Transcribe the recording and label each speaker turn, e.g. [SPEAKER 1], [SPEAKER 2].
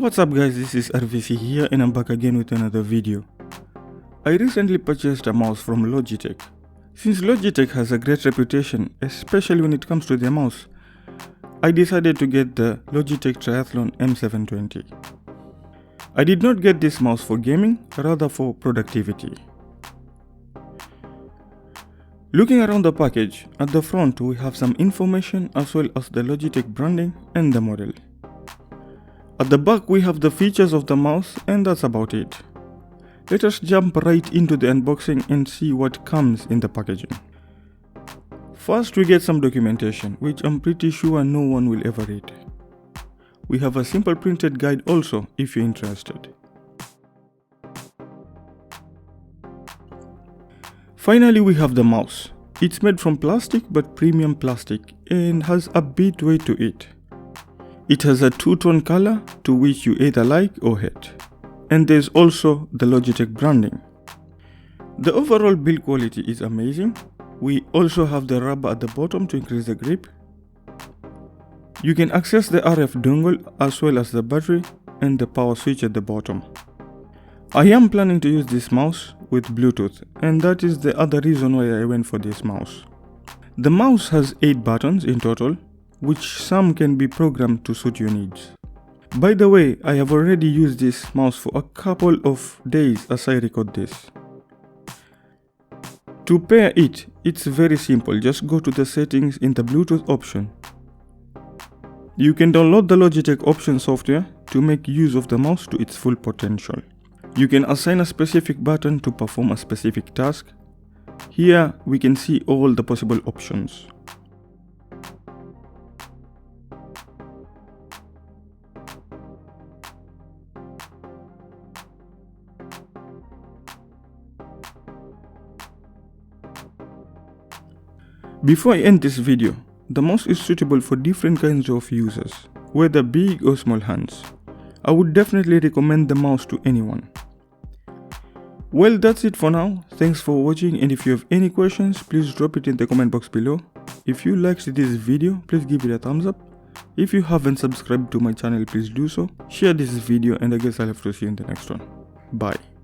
[SPEAKER 1] What's up guys, this is R.V.C here and I'm back again with another video. I recently purchased a mouse from Logitech. Since Logitech has a great reputation, especially when it comes to their mouse, I decided to get the Logitech Triathlon M720. I did not get this mouse for gaming, rather for productivity. Looking around the package, at the front we have some information as well as the Logitech branding and the model. At the back we have the features of the mouse and that's about it. Let us jump right into the unboxing and see what comes in the packaging. First we get some documentation, which I'm pretty sure no one will ever read. We have a simple printed guide also if you're interested. Finally we have the mouse. It's made from plastic but premium plastic and has a bit weight to it. It has a two-tone color to which you either like or hate. And there's also the Logitech branding. The overall build quality is amazing. We also have the rubber at the bottom to increase the grip. You can access the RF dongle as well as the battery and the power switch at the bottom. I am planning to use this mouse with Bluetooth, and that is the other reason why I went for this mouse. The mouse has 8 buttons in total, which some can be programmed to suit your needs. By the way, I have already used this mouse for a couple of days as I record this. To pair it, it's very simple. Just go to the settings in the Bluetooth option. You can download the Logitech option software to make use of the mouse to its full potential. You can assign a specific button to perform a specific task. Here we can see all the possible options. Before I end this video, the mouse is suitable for different kinds of users, whether big or small hands. I would definitely recommend the mouse to anyone. Well, that's it for now. Thanks for watching, and if you have any questions, please drop it in the comment box below. If you liked this video, please give it a thumbs up. If you haven't subscribed to my channel, please do so. Share this video, and I guess I'll have to see you in the next one. Bye.